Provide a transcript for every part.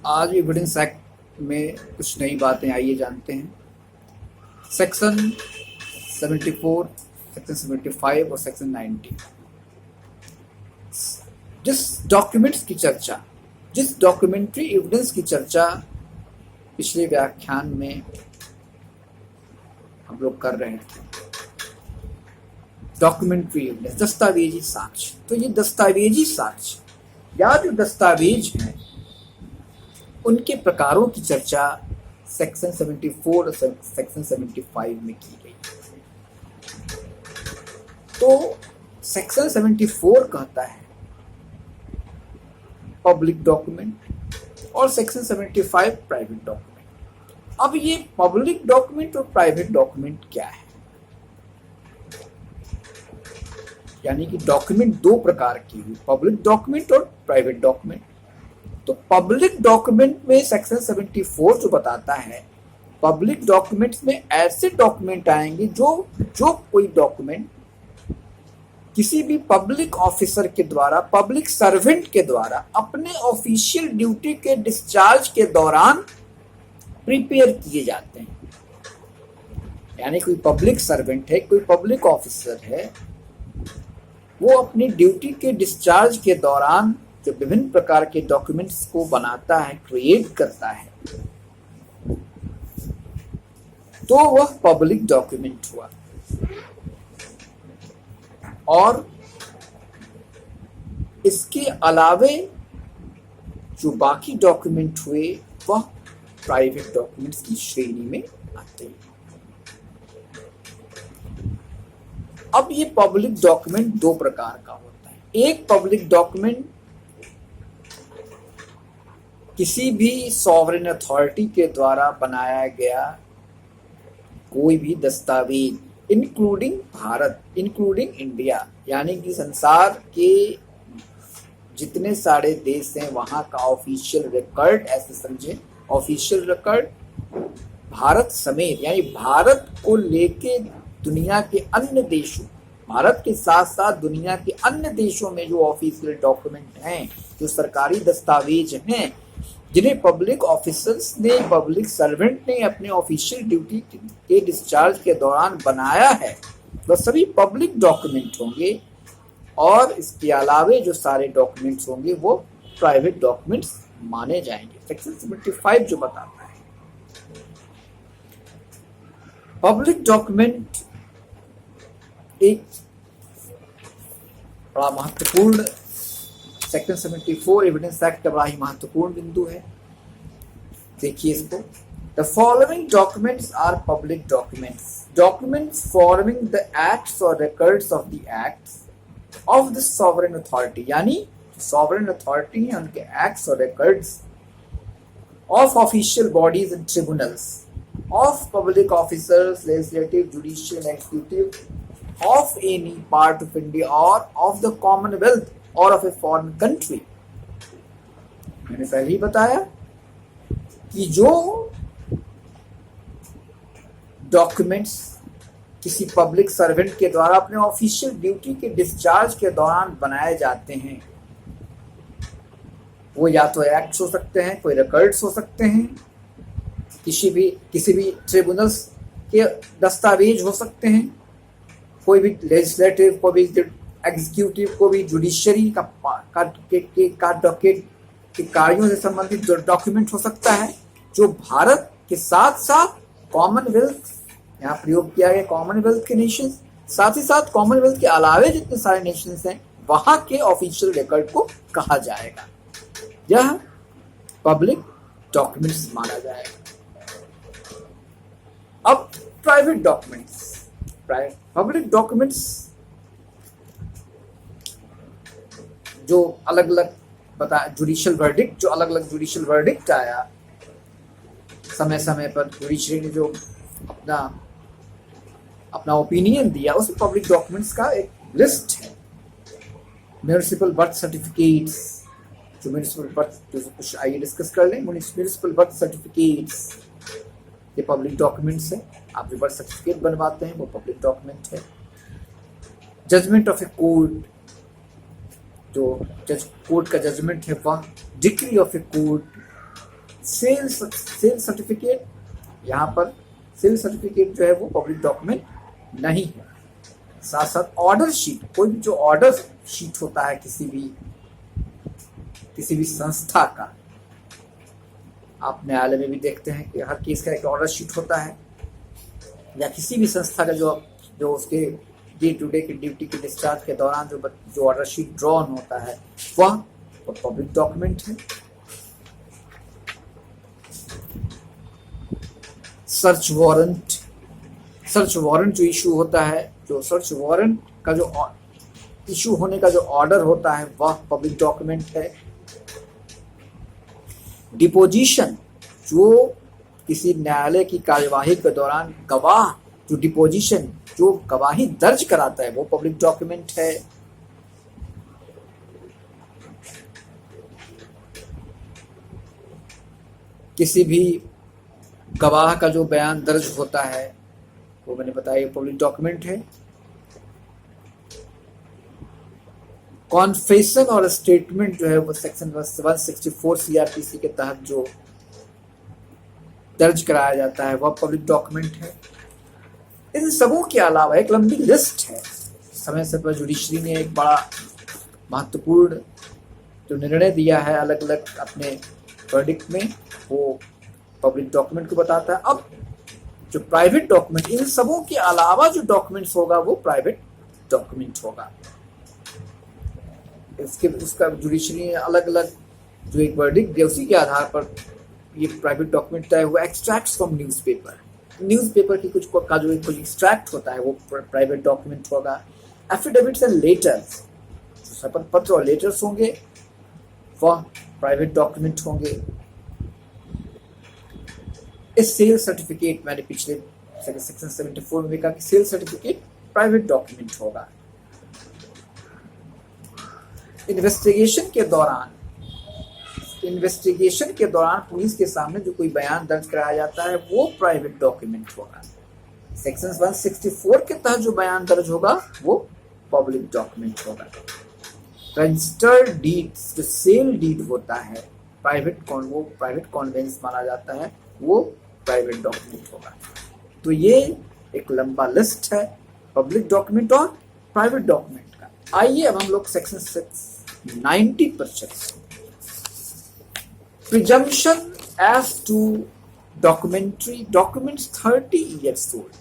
आज evidence act में कुछ नई बातें आइए जानते हैं। सेक्शन 74, सेक्शन 75 और सेक्शन 90 जिस डॉक्यूमेंट्री एविडेंस की चर्चा पिछले व्याख्यान में हम लोग कर रहे थे, डॉक्यूमेंट्री एविडेंस, दस्तावेजी साक्ष्य। तो ये दस्तावेजी साक्ष्य या जो दस्तावेज हैं उनके प्रकारों की चर्चा सेक्शन 74 और सेक्शन 75 में की गई। तो सेक्शन 74 कहता है पब्लिक डॉक्यूमेंट और सेक्शन 75 प्राइवेट डॉक्यूमेंट। अब ये पब्लिक डॉक्यूमेंट और प्राइवेट डॉक्यूमेंट क्या है? यानी कि डॉक्यूमेंट दो प्रकार की हुई, पब्लिक डॉक्यूमेंट और प्राइवेट डॉक्यूमेंट। तो पब्लिक डॉक्यूमेंट में सेक्शन 74 जो बताता है, पब्लिक डॉक्यूमेंट्स में ऐसे डॉक्यूमेंट आएंगे जो कोई डॉक्यूमेंट किसी भी पब्लिक ऑफिसर के द्वारा, पब्लिक सर्वेंट के द्वारा अपने ऑफिशियल ड्यूटी के डिस्चार्ज के दौरान प्रिपेयर किए जाते हैं। यानी कोई पब्लिक सर्वेंट है, कोई पब्लिक ऑफिसर है, वो अपनी ड्यूटी के डिस्चार्ज के दौरान जो विभिन्न प्रकार के डॉक्यूमेंट्स को बनाता है, क्रिएट करता है, तो वह पब्लिक डॉक्यूमेंट हुआ। और इसके अलावे जो बाकी डॉक्यूमेंट हुए वह प्राइवेट डॉक्यूमेंट्स की श्रेणी में आते हैं। अब ये पब्लिक डॉक्यूमेंट दो प्रकार का होता है। एक पब्लिक डॉक्यूमेंट किसी भी सॉवरेन अथॉरिटी के द्वारा बनाया गया कोई भी दस्तावेज, इंक्लूडिंग भारत, इंक्लूडिंग इंडिया, यानी कि संसार के जितने सारे देश हैं वहां का ऑफिशियल रिकॉर्ड, ऐसे समझे ऑफिशियल रिकॉर्ड भारत समेत, यानी भारत को लेके दुनिया के अन्य देशों, भारत के साथ साथ दुनिया के अन्य देशों में जो ऑफिशियल डॉक्यूमेंट हैं, जो सरकारी दस्तावेज हैं, जिन्हें पब्लिक ऑफिसर्स ने, पब्लिक सर्वेंट ने अपने ऑफिशियल ड्यूटी के डिस्चार्ज के दौरान बनाया है, वह सभी पब्लिक डॉक्यूमेंट होंगे। और इसके अलावे जो सारे डॉक्यूमेंट्स होंगे वो प्राइवेट डॉक्यूमेंट्स माने जाएंगे। सेक्शन 75 जो बताता है पब्लिक डॉक्यूमेंट एक बड़ा महत्वपूर्ण, सेक्शन 74 एविडेंस एक्ट का बड़ा ही महत्वपूर्ण बिंदु है। देखिए इसको, the following documents are public documents forming the acts और records of the acts of the sovereign authority, यानी सॉवरेन अथॉरिटी है उनके एक्ट्स और records of official bodies and tribunals of public officers, legislative, judicial, executive of any part of India और of the commonwealth और of a foreign country. मैंने पहले ही बताया कि जो डॉक्यूमेंट्स किसी पब्लिक सर्वेंट के द्वारा अपने ऑफिशियल ड्यूटी के डिस्चार्ज के दौरान बनाए जाते हैं, वो या तो एक्ट्स हो सकते हैं, कोई रिकॉर्ड्स हो सकते हैं, किसी भी ट्रिब्यूनल्स के दस्तावेज हो सकते हैं, कोई भी लेजिस्लेटिव, कोई भी एग्जीक्यूटिव, को भी जुडिशरी के कार्यों से संबंधित डॉक्यूमेंट हो सकता है, जो भारत के साथ साथ कॉमनवेल्थ, यहाँ प्रयोग किया गया कॉमनवेल्थ के नेशन, साथ ही साथ कॉमनवेल्थ के अलावे जितने सारे नेशंस हैं वहां के ऑफिशियल रिकॉर्ड को कहा जाएगा। यह पब्लिक डॉक्यूमेंट्स माना जाएगा। अब प्राइवेट डॉक्यूमेंट्स, पब्लिक डॉक्यूमेंट्स जो अलग अलग जुडिशियल वर्डिक्ट, जो अलग अलग जुडिशियल वर्डिक्ट आया समय समय पर, जुडिशरी ने जो अपना ओपिनियन दिया, उस पब्लिक डॉक्यूमेंट्स का एक लिस्ट है। म्यूनिसिपल बर्थ सर्टिफिकेट्स, जो म्यूनिसिपल बर्थ, जो कुछ आइए डिस्कस कर लें। म्यूनिसिपल बर्थ सर्टिफिकेट्स ये पब्लिक डॉक्यूमेंट्स है। आप जो बर्थ सर्टिफिकेट बनवाते हैं वो पब्लिक डॉक्यूमेंट है। जजमेंट ऑफ ए कोर्ट, जो कोर्ट का जजमेंट है वह, decree of a court, sale certificate, यहाँ पर सेल सर्टिफिकेट जो है वो पब्लिक डॉक्यूमेंट नहीं है। साथ साथ ऑर्डर शीट, कोई भी जो ऑर्डर शीट होता है किसी भी संस्था का, आप न्यायालय में भी देखते हैं कि हर केस का एक ऑर्डर शीट होता है, या किसी भी संस्था का जो उसके डे टू डे की ड्यूटी के डिस्चार्ज के दौरान जो ऑर्डर शीट ड्रॉन होता है वह पब्लिक डॉक्यूमेंट है। सर्च वारंट जो इशू होता है, जो सर्च वारंट का जो इशू होने का जो ऑर्डर होता है वह पब्लिक डॉक्यूमेंट है। डिपोजिशन, जो किसी न्यायालय की कार्यवाही के दौरान गवाह जो डिपोजिशन जो गवाही दर्ज कराता है वो पब्लिक डॉक्यूमेंट है। किसी भी गवाह का जो बयान दर्ज होता है वो मैंने बताया पब्लिक डॉक्यूमेंट है। कॉन्फेशन और स्टेटमेंट जो है वो सेक्शन 164 सीआरपीसी के तहत जो दर्ज कराया जाता है वह पब्लिक डॉक्यूमेंट है। इन सबों के अलावा एक लंबी लिस्ट है। समय समय पर जुडिशरी ने एक बड़ा महत्वपूर्ण जो निर्णय दिया है अलग अलग अपने वर्डिक्ट में, वो पब्लिक डॉक्यूमेंट को बताता है। अब जो प्राइवेट डॉक्यूमेंट, इन सबों के अलावा जो डॉक्यूमेंट्स होगा वो प्राइवेट डॉक्यूमेंट होगा। उसका जुडिशरी ने अलग अलग जो एक वर्डिक्ट दिया उसी के आधार पर ये प्राइवेट डॉक्यूमेंट है। वो एक्सट्रैक्ट्स फ्रॉम न्यूज़पेपर की कुछ का जो कुछ एक्सट्रैक्ट होता है वो प्राइवेट डॉक्यूमेंट होगा। एफिडेविट्स एंड लेटर्स, शपथ पत्र और लेटर्स होंगे वह प्राइवेट डॉक्यूमेंट होंगे। इस सेल सर्टिफिकेट, मैंने पिछले सेक्शन 74 में कहा कि सेल सर्टिफिकेट प्राइवेट डॉक्यूमेंट होगा। इन्वेस्टिगेशन के दौरान पुलिस के सामने जो कोई बयान दर्ज कराया जाता है वो प्राइवेट डॉक्यूमेंट होगा। सेक्शन 164 के तहत जो बयान दर्ज होगा वो पब्लिक डॉक्यूमेंट होगा। रजिस्टर्ड डीड, जो सेल डीड होता है वो प्राइवेट कॉन्वेंस माना जाता है, वो प्राइवेट डॉक्यूमेंट होगा। तो ये एक लंबा लिस्ट है पब्लिक डॉक्यूमेंट और प्राइवेट डॉक्यूमेंट का। आइए अब हम लोग सेक्शन 90 पर चलते। Presumption as to documents 30 years old।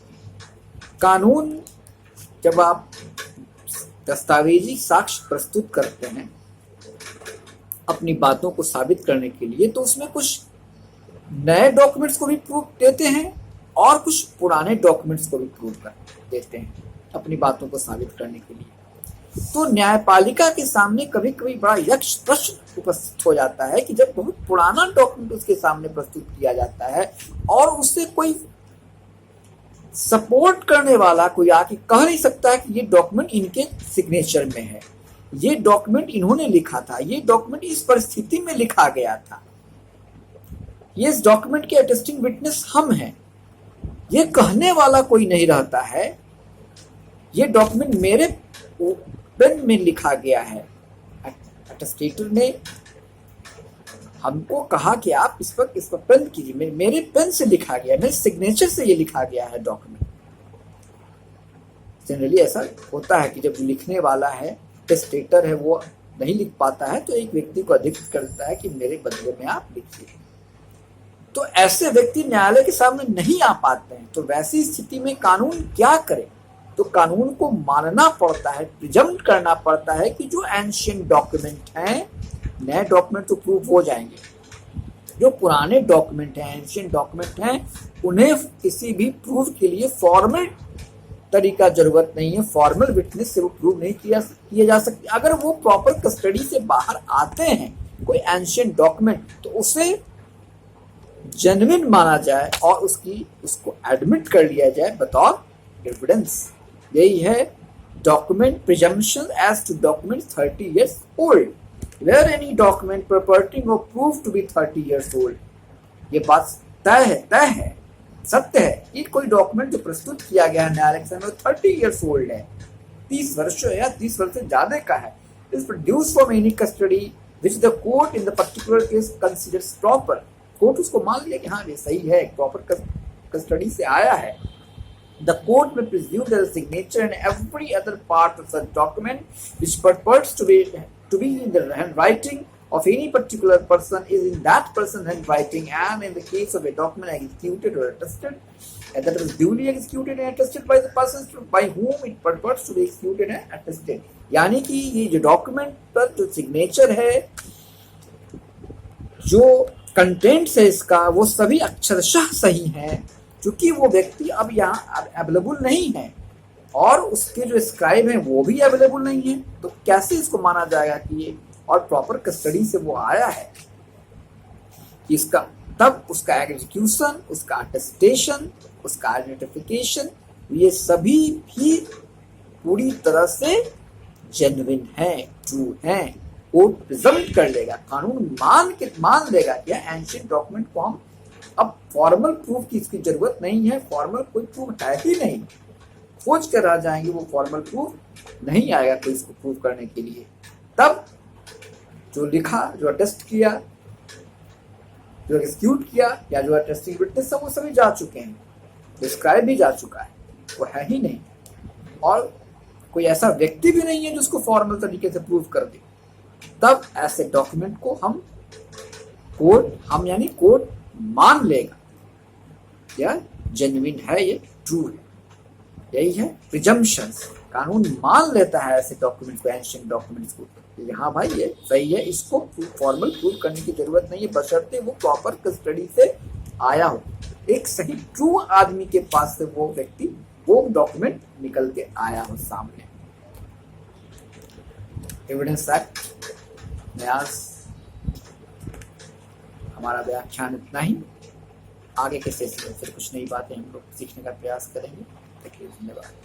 कानून, जब आप दस्तावेजी साक्ष्य प्रस्तुत करते हैं अपनी बातों को साबित करने के लिए, तो उसमें कुछ नए डॉक्यूमेंट्स को भी प्रूफ देते हैं और कुछ पुराने डॉक्यूमेंट्स को भी प्रूफ कर देते हैं अपनी बातों को साबित करने के लिए। तो न्यायपालिका के सामने कभी कभी बड़ा यक्ष प्रश्न उपस्थित हो जाता है कि जब बहुत पुराना डॉक्यूमेंट उसके सामने प्रस्तुत किया जाता है और उससे कोई सपोर्ट करने वाला कोई आके कह नहीं सकता है कि ये डॉक्यूमेंट इनके सिग्नेचर में है, ये डॉक्यूमेंट इन्होंने लिखा था, ये डॉक्यूमेंट इस परिस्थिति में लिखा गया था, ये इस डॉक्यूमेंट के अटेस्टिंग विटनेस हम हैं, ये कहने वाला कोई नहीं रहता है, ये डॉक्यूमेंट मेरे पेन में लिखा गया है, अटेस्टेटर ने हमको कहा कि आप इस पर पेन कीजिए, मेरे पेन से लिखा गया, मेरे सिग्नेचर से ये लिखा गया है डॉक्यूमेंट। जनरली ऐसा होता है कि जब लिखने वाला है, अटेस्टेटर है, वो नहीं लिख पाता है तो एक व्यक्ति को अधिकृत करता है कि मेरे बदले में आप लिखिए। तो ऐसे व्यक्ति न्यायालय के सामने नहीं आ पाते हैं। तो वैसी स्थिति में कानून क्या करे? तो कानून को मानना पड़ता है, प्रिजम्प्ट करना पड़ता है कि जो एंशिएंट डॉक्यूमेंट हैं, नए डॉक्यूमेंट तो प्रूफ हो जाएंगे, जो पुराने डॉक्यूमेंट हैं, एंशिएंट डॉक्यूमेंट हैं, उन्हें किसी भी प्रूफ के लिए फॉर्मल तरीका जरूरत नहीं है, फॉर्मल विटनेस से वो प्रूव नहीं किया जा सकती। अगर वो प्रॉपर कस्टडी से बाहर आते हैं कोई एंशिएंट डॉक्यूमेंट, तो उसे जेन्युइन माना जाए और उसको एडमिट कर लिया जाए बतौर एविडेंस। यही है document presumption as to document 30 years old, where any document purporting or proved to be 30 years old। ये बात तय है, सत्य है कि कोई डॉक्यूमेंट जो प्रस्तुत किया गया है न्यायालय के सामने 30 years old है, 30 वर्ष या 30 वर्ष से ज्यादा का है, is produced from any custody which the court in the particular case considers proper। Court उसको मान लिया कि हाँ ये सही है, प्रॉपर कस्टडी से आया है। The court may presume that the signature and every other part of such document which purports to be in the handwriting of any particular person is in that person's handwriting, and in the case of a document executed or attested, and that is duly executed and attested by the persons by whom it purports to be executed and attested। यानी कि ये जो document पर जो signature है, जो contents है इसका, वो सभी अक्षरशः सही हैं, क्योंकि वो व्यक्ति अब यहाँ अवेलेबल नहीं है और उसके जो स्क्राइब हैं वो भी अवेलेबल नहीं है, तो कैसे इसको माना जाएगा कि ये और प्रॉपर कस्टडी से वो आया है। इसका तब उसका एग्जीक्यूशन, उसका अटेस्टेशन, उसका आइडेंटिफिकेशन, ये सभी भी पूरी तरह से जेन्युइन है, ट्रू है। कोर्ट प्रिजम्प्ट कर लेगा, कानून मान लेगा कि एंशिएंट डॉक्यूमेंट को हम अब फॉर्मल प्रूफ की इसकी जरूरत नहीं है, फॉर्मल कोई प्रूफ है ही नहीं, खोज कर आ जाएंगे, वो फॉर्मल प्रूफ नहीं आएगा कोई इसको प्रूफ करने के लिए। तब जो लिखा, जो अटेस्ट किया, जो एग्जीक्यूट किया या जो अटेस्टिंग विटनेस है वो सभी जा चुके हैं, डिस्क्राइब भी जा चुका है, वो है ही नहीं, और कोई ऐसा व्यक्ति भी नहीं है जो उसको फॉर्मल तरीके से प्रूफ कर दे। तब ऐसे डॉक्यूमेंट को हम यानी कोर्ट मान लेगा या जेन्युइन है, ये ट्रू है। यही है प्रिजम्पशंस, कानून मान लेता है ऐसे डॉक्यूमेंट को, एंशिएंट डॉक्यूमेंट्स को, यहाँ भाई ये सही है, इसको फॉर्मल प्रूफ करने की जरूरत नहीं है, बशर्ते वो प्रॉपर कस्टडी से आया हो, एक सही ट्रू आदमी के पास से वो व्यक्ति वो डॉक्यूमेंट निकल के आया हो सामने। एविडेंस एक्ट न्यास, हमारा व्याख्यान इतना ही। आगे के सेशन में फिर कुछ नई बातें हम लोग सीखने का प्रयास करेंगे। धन्यवाद।